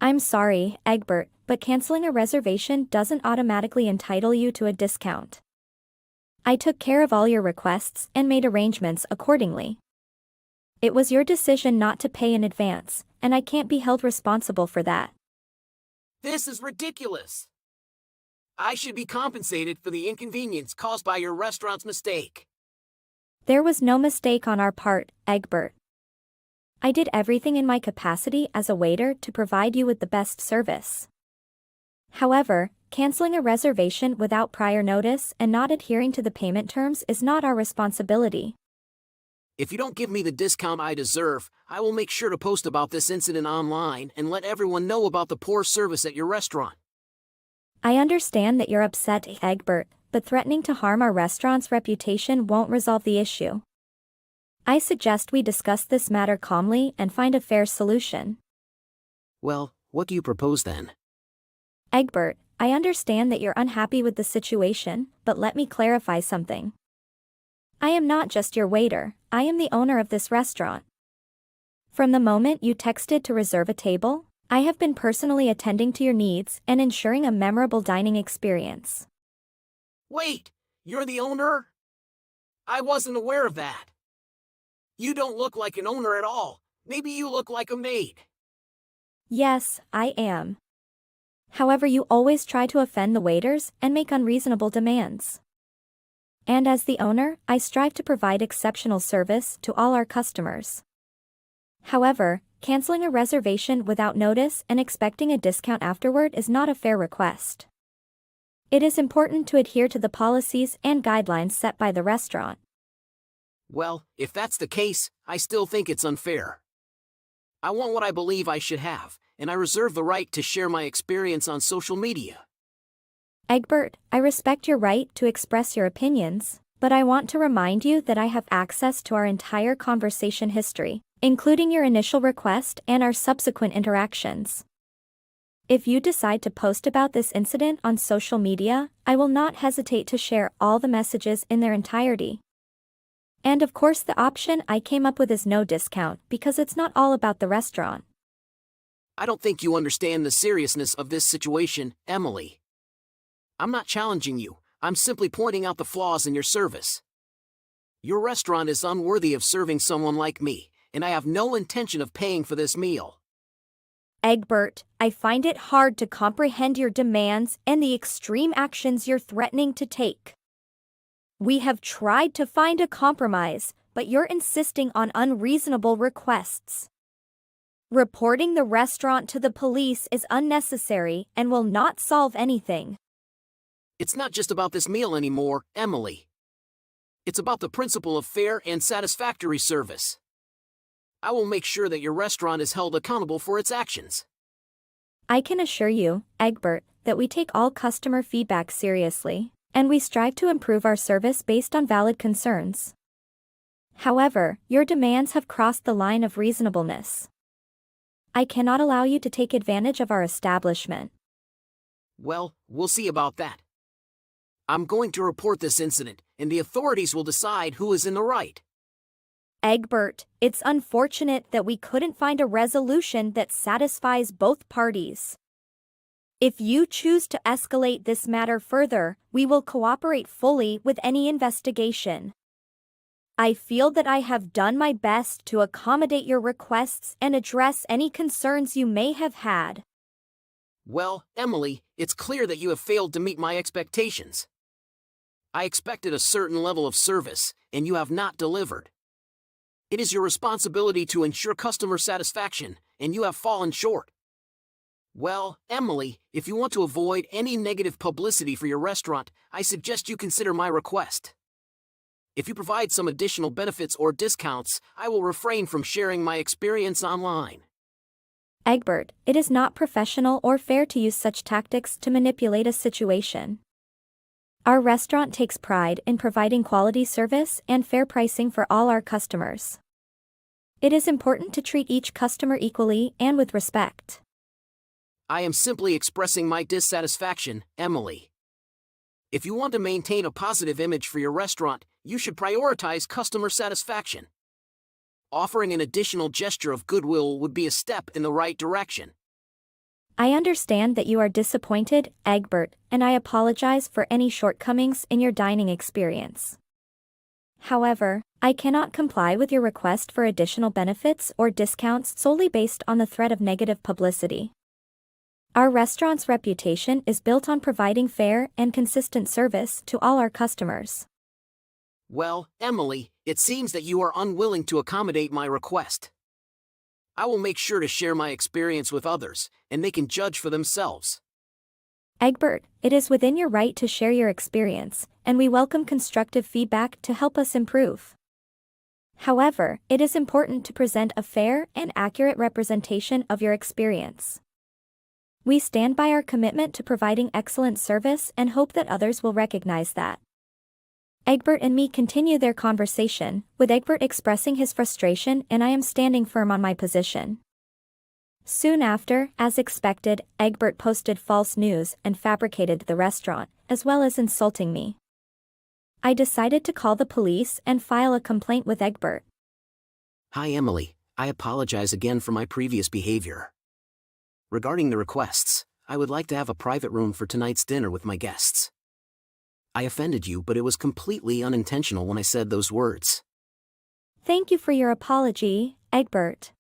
I'm sorry, Egbert, but canceling a reservation doesn't automatically entitle you to a discount. I took care of all your requests and made arrangements accordingly. It was your decision not to pay in advance, and I can't be held responsible for that. This is ridiculous. I should be compensated for the inconvenience caused by your restaurant's mistake. There was no mistake on our part, Egbert. I did everything in my capacity as a waiter to provide you with the best service. However, canceling a reservation without prior notice and not adhering to the payment terms is not our responsibility. If you don't give me the discount I deserve, I will make sure to post about this incident online and let everyone know about the poor service at your restaurant. I understand that you're upset, Egbert, but threatening to harm our restaurant's reputation won't resolve the issue. I suggest we discuss this matter calmly and find a fair solution. Well, what do you propose then? Egbert, I understand that you're unhappy with the situation, but let me clarify something. I am not just your waiter, I am the owner of this restaurant. From the moment you texted to reserve a table, I have been personally attending to your needs and ensuring a memorable dining experience. Wait, you're the owner? I wasn't aware of that. You don't look like an owner at all. Maybe you look like a maid. Yes, I am. However, you always try to offend the waiters and make unreasonable demands. And as the owner, I strive to provide exceptional service to all our customers. However, canceling a reservation without notice and expecting a discount afterward is not a fair request. It is important to adhere to the policies and guidelines set by the restaurant. Well, if that's the case, I still think it's unfair. I want what I believe I should have, and I reserve the right to share my experience on social media. Egbert, I respect your right to express your opinions, but I want to remind you that I have access to our entire conversation history, including your initial request and our subsequent interactions. If you decide to post about this incident on social media, I will not hesitate to share all the messages in their entirety. And of course, the option I came up with is no discount because it's not all about the restaurant. I don't think you understand the seriousness of this situation, Emily. I'm not challenging you, I'm simply pointing out the flaws in your service. Your restaurant is unworthy of serving someone like me, and I have no intention of paying for this meal. Egbert, I find it hard to comprehend your demands and the extreme actions you're threatening to take. We have tried to find a compromise, but you're insisting on unreasonable requests. Reporting the restaurant to the police is unnecessary and will not solve anything. It's not just about this meal anymore, Emily. It's about the principle of fair and satisfactory service. I will make sure that your restaurant is held accountable for its actions. I can assure you, Egbert, that we take all customer feedback seriously, and we strive to improve our service based on valid concerns. However, your demands have crossed the line of reasonableness. I cannot allow you to take advantage of our establishment. Well, we'll see about that. I'm going to report this incident, and the authorities will decide who is in the right. Egbert, it's unfortunate that we couldn't find a resolution that satisfies both parties. If you choose to escalate this matter further, we will cooperate fully with any investigation. I feel that I have done my best to accommodate your requests and address any concerns you may have had. Well, Emily, it's clear that you have failed to meet my expectations. I expected a certain level of service, and you have not delivered. It is your responsibility to ensure customer satisfaction, and you have fallen short. Well, Emily, if you want to avoid any negative publicity for your restaurant, I suggest you consider my request. If you provide some additional benefits or discounts, I will refrain from sharing my experience online. Egbert, it is not professional or fair to use such tactics to manipulate a situation. Our restaurant takes pride in providing quality service and fair pricing for all our customers. It is important to treat each customer equally and with respect. I am simply expressing my dissatisfaction, Emily. If you want to maintain a positive image for your restaurant, you should prioritize customer satisfaction. Offering an additional gesture of goodwill would be a step in the right direction. I understand that you are disappointed, Egbert, and I apologize for any shortcomings in your dining experience. However, I cannot comply with your request for additional benefits or discounts solely based on the threat of negative publicity. Our restaurant's reputation is built on providing fair and consistent service to all our customers. Well, Emily, it seems that you are unwilling to accommodate my request. I will make sure to share my experience with others, and they can judge for themselves. Egbert, it is within your right to share your experience, and we welcome constructive feedback to help us improve. However, it is important to present a fair and accurate representation of your experience. We stand by our commitment to providing excellent service and hope that others will recognize that. Egbert and me continue their conversation, with Egbert expressing his frustration and I am standing firm on my position. Soon after, as expected, Egbert posted false news and fabricated the restaurant, as well as insulting me. I decided to call the police and file a complaint with Egbert. Hi Emily, I apologize again for my previous behavior. Regarding the requests, I would like to have a private room for tonight's dinner with my guests. I offended you, but it was completely unintentional when I said those words. Thank you for your apology, Egbert.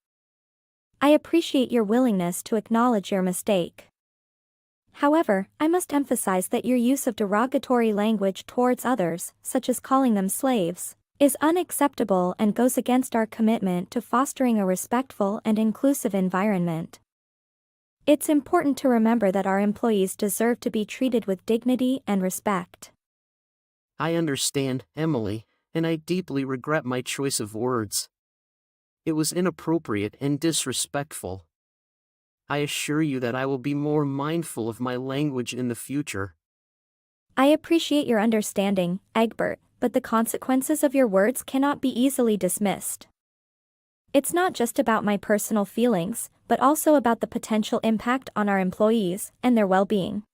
I appreciate your willingness to acknowledge your mistake. However, I must emphasize that your use of derogatory language towards others, such as calling them slaves, is unacceptable and goes against our commitment to fostering a respectful and inclusive environment. It's important to remember that our employees deserve to be treated with dignity and respect. I understand, Emily, and I deeply regret my choice of words. It was inappropriate and disrespectful. I assure you that I will be more mindful of my language in the future. I appreciate your understanding, Egbert, but the consequences of your words cannot be easily dismissed. It's not just about my personal feelings, but also about the potential impact on our employees and their well-being.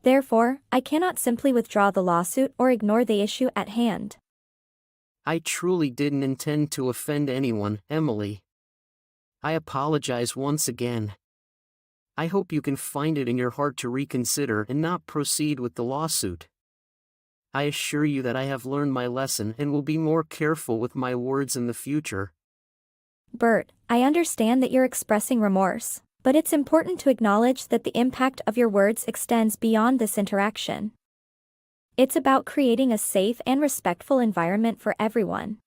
Therefore, I cannot simply withdraw the lawsuit or ignore the issue at hand. I truly didn't intend to offend anyone, Emily. I apologize once again. I hope you can find it in your heart to reconsider and not proceed with the lawsuit. I assure you that I have learned my lesson and will be more careful with my words in the future. Bert, I understand that you're expressing remorse, but it's important to acknowledge that the impact of your words extends beyond this interaction. It's about creating a safe and respectful environment for everyone.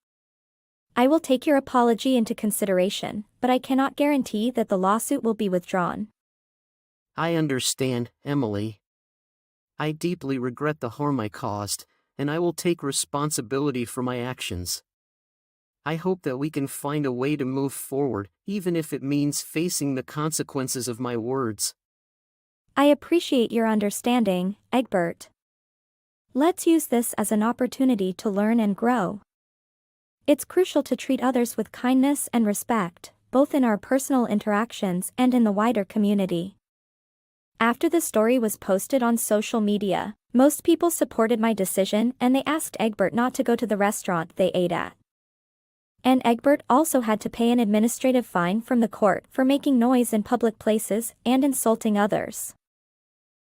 I will take your apology into consideration, but I cannot guarantee that the lawsuit will be withdrawn. I understand, Emily. I deeply regret the harm I caused, and I will take responsibility for my actions. I hope that we can find a way to move forward, even if it means facing the consequences of my words. I appreciate your understanding, Egbert. Let's use this as an opportunity to learn and grow. It's crucial to treat others with kindness and respect, both in our personal interactions and in the wider community. After the story was posted on social media, most people supported my decision and they asked Egbert not to go to the restaurant they ate at. And Egbert also had to pay an administrative fine from the court for making noise in public places and insulting others.